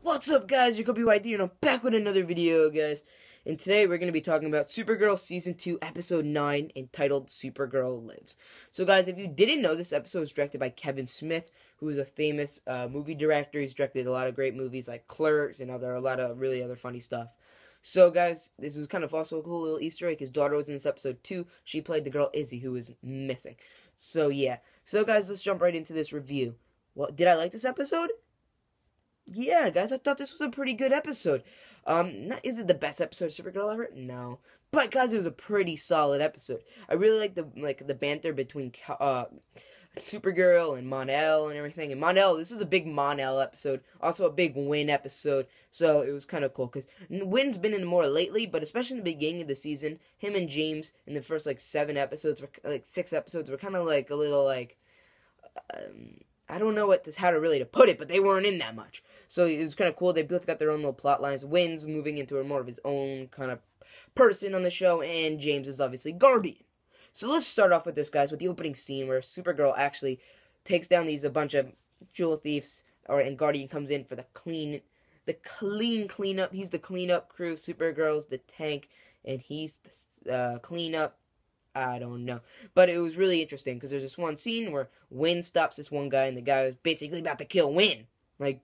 What's up, guys? Your BYD, and I'm back with another video, guys. And today we're going to be talking about Supergirl Season 2, Episode 9, entitled Supergirl Lives. So, guys, if you didn't know, this episode was directed by Kevin Smith, who is a famous movie director. He's directed a lot of great movies like Clerks and a lot of really other funny stuff. So, guys, this was kind of also a cool little Easter egg. His daughter was in this episode, too. She played the girl Izzy, who was missing. So, yeah. So, guys, let's jump right into this review. Well, did I like this episode? Yeah, guys, I thought this was a pretty good episode. Is it the best episode of Supergirl ever? No, but guys, it was a pretty solid episode. I really like the banter between Supergirl and Mon-El and everything. And Mon-El, this was a big Mon-El episode, also a big Wynn episode. So it was kind of cool because Wynn's been in more lately, but especially in the beginning of the season, him and James in the first 6 episodes, were kind of like a little like. I don't know how to put it, but they weren't in that much. So it was kind of cool. They both got their own little plot lines. Wynn's moving into more of his own kind of person on the show, and James is obviously Guardian. So let's start off with this, guys, with the opening scene where Supergirl actually takes down a bunch of jewel thieves, and Guardian comes in for the cleanup. He's the cleanup crew. Supergirl's the tank, and he's the cleanup. I don't know. But it was really interesting because there's this one scene where Wynn stops this one guy and the guy was basically about to kill Wynn. And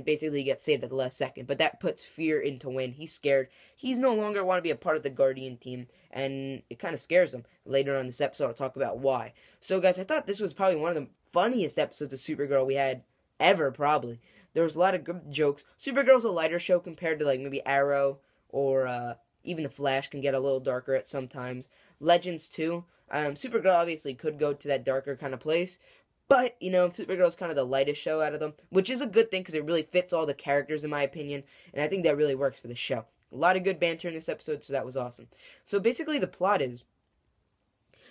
basically gets saved at the last second. But that puts fear into Wynn. He's scared. He's no longer want to be a part of the Guardian team. And it kind of scares him. Later on this episode, I'll talk about why. So, guys, I thought this was probably one of the funniest episodes of Supergirl we had ever, probably. There was a lot of good jokes. Supergirl's a lighter show compared to, maybe Arrow or, even The Flash can get a little darker at sometimes. Legends, too. Supergirl obviously could go to that darker kind of place. But, Supergirl's kind of the lightest show out of them. Which is a good thing because it really fits all the characters, in my opinion. And I think that really works for the show. A lot of good banter in this episode, so that was awesome. So basically the plot is,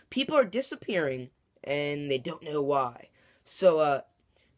people are disappearing and they don't know why. So,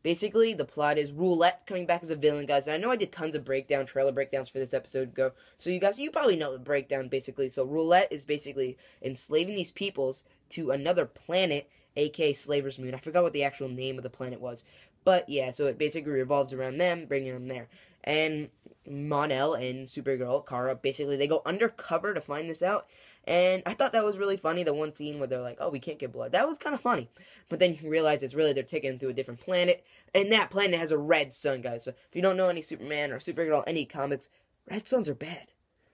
basically, the plot is Roulette coming back as a villain, guys. And I know I did tons of trailer breakdowns for this episode. So you guys, you probably know the breakdown, basically. So Roulette is basically enslaving these peoples to another planet, aka Slaver's Moon. I forgot what the actual name of the planet was. But, yeah, so it basically revolves around them, bringing them there. And Mon-El and Supergirl, Kara, basically, they go undercover to find this out. And I thought that was really funny, the one scene where they're like, oh, we can't get blood. That was kind of funny. But then you realize it's really they're taken to a different planet. And that planet has a red sun, guys. So if you don't know any Superman or Supergirl, any comics, red suns are bad.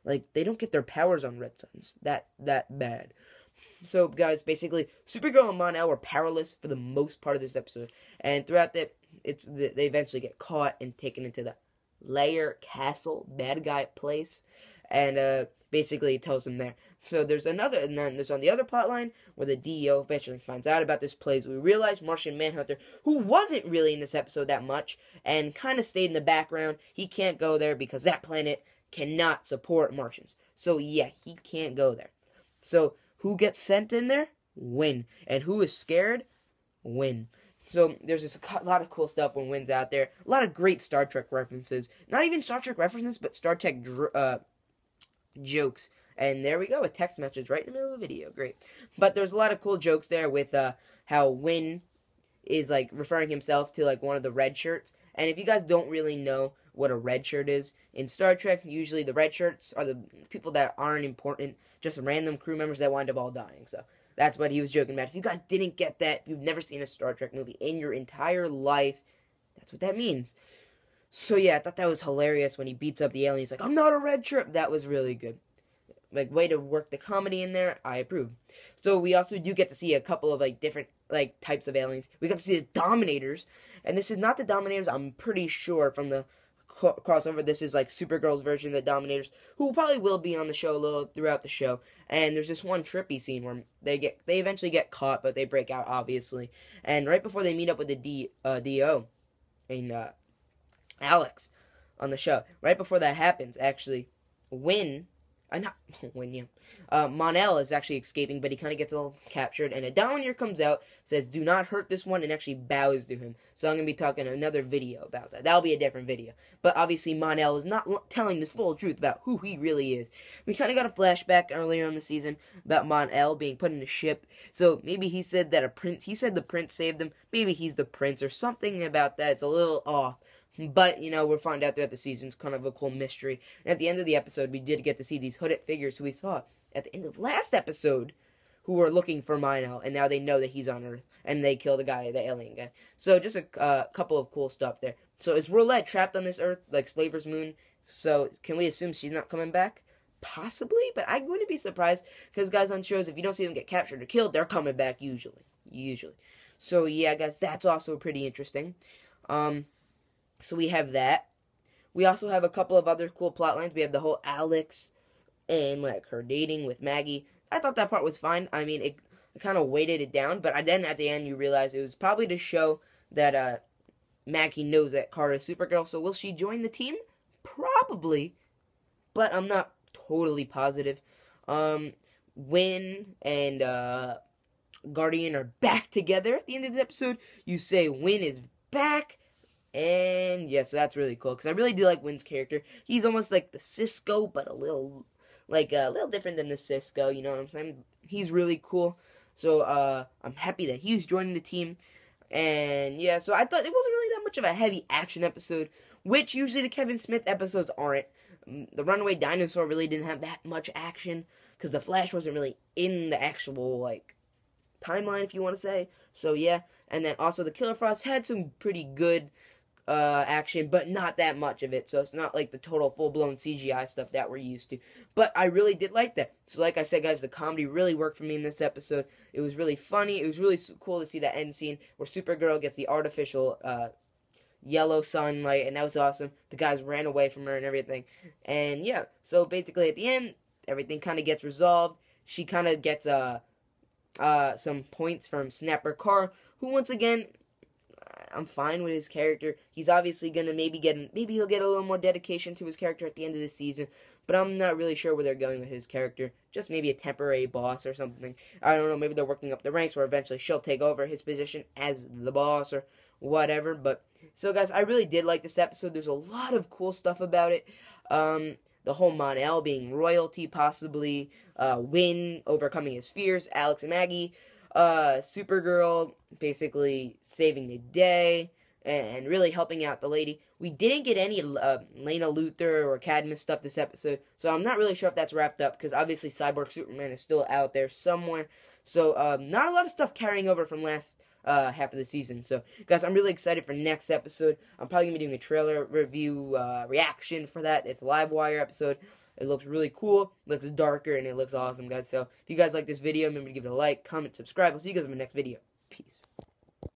They don't get their powers on red suns. That bad. So, guys, basically, Supergirl and Mon-El were powerless for the most part of this episode. And throughout they eventually get caught and taken into the Lair Castle, bad guy place, and basically it tells them there. So there's on the other plotline where the DEO eventually finds out about this place. We realize Martian Manhunter, who wasn't really in this episode that much and kind of stayed in the background, he can't go there because that planet cannot support Martians. So yeah, he can't go there. So who gets sent in there? Wynn. And who is scared? Wynn. So there's just a lot of cool stuff when Wynn's out there. A lot of great Star Trek references. Not even Star Trek references, but Star Trek jokes. And there we go, a text message right in the middle of the video. Great. But there's a lot of cool jokes there with how Wynn is referring himself to one of the red shirts. And if you guys don't really know what a red shirt is, in Star Trek, usually the red shirts are the people that aren't important, just random crew members that wind up all dying. So that's what he was joking about. If you guys didn't get that, if you've never seen a Star Trek movie in your entire life, that's what that means. So yeah, I thought that was hilarious when he beats up the alien. He's like, I'm not a red shirt. That was really good. Way to work the comedy in there. I approve. So we also do get to see a couple of different types of aliens. We got to see the Dominators, and this is not the Dominators. I'm pretty sure from the crossover, this is Supergirl's version of the Dominators, who probably will be on the show a little throughout the show. And there's this one trippy scene where they eventually get caught, but they break out obviously. And right before they meet up with the DO and Alex on the show, right before that happens, actually, Mon-El is actually escaping, but he kind of gets a little captured, and a Dominator comes out, says, do not hurt this one, and actually bows to him. So I'm going to be talking another video about that. That'll be a different video. But obviously, Mon-El is not telling the full truth about who he really is. We kind of got a flashback earlier in the season about Mon-El being put in a ship. So maybe he said that the prince saved him. Maybe he's the prince or something about that. It's a little off. But, you know, we'll find out throughout the season. It's kind of a cool mystery. And at the end of the episode, we did get to see these hooded figures who we saw at the end of last episode who were looking for Mino, and now they know that he's on Earth, and they kill the guy, the alien guy. So just a couple of cool stuff there. So is Roulette trapped on this Earth, like Slaver's Moon? So can we assume she's not coming back? Possibly, but I wouldn't be surprised, because guys on shows, if you don't see them get captured or killed, they're coming back usually. So yeah, guys, that's also pretty interesting. So we have that. We also have a couple of other cool plot lines. We have the whole Alex and, like, her dating with Maggie. I thought that part was fine. I mean, it kind of weighted it down, but then at the end you realize it was probably to show that Maggie knows that Kara's Supergirl, so will she join the team? Probably, but I'm not totally positive. Wynn and Guardian are back together at the end of the episode. You say Wynn is back. And yeah, so that's really cool, because I really do like Wynn's character. He's almost like the Cisco, but a little different than the Cisco, you know what I'm saying? He's really cool. So I'm happy that he's joining the team. And yeah, so I thought it wasn't really that much of a heavy action episode, which usually the Kevin Smith episodes aren't. The Runaway Dinosaur really didn't have that much action, because the Flash wasn't really in the actual, like, timeline, if you want to say. So yeah, and then also the Killer Frost had some pretty good action, but not that much of it, so it's not like the total full-blown CGI stuff that we're used to, but I really did like that. So like I said, guys, the comedy really worked for me in this episode. It was really funny. It was really cool to see that end scene where Supergirl gets the artificial yellow sunlight, and that was awesome. The guys ran away from her and everything, and yeah, so basically at the end, everything kind of gets resolved. She kind of gets some points from Snapper Carr, who once again, I'm fine with his character. He's obviously gonna maybe he'll get a little more dedication to his character at the end of the season, but I'm not really sure where they're going with his character. Just maybe a temporary boss or something. I don't know, maybe they're working up the ranks where eventually she'll take over his position as the boss or whatever. But so guys, I really did like this episode. There's a lot of cool stuff about it. The whole Mon-El being royalty, possibly. Wynn overcoming his fears. Alex and Maggie. Supergirl basically saving the day and really helping out the lady. We didn't get any Lena Luthor or Cadmus stuff this episode, so I'm not really sure if that's wrapped up, because obviously Cyborg Superman is still out there somewhere. So not a lot of stuff carrying over from last half of the season. So guys, I'm really excited for next episode. I'm probably gonna be doing a trailer review reaction for that. It's a live wire episode. It looks really cool, looks darker, and it looks awesome, guys. So if you guys like this video, remember to give it a like, comment, subscribe. I'll see you guys in my next video. Peace.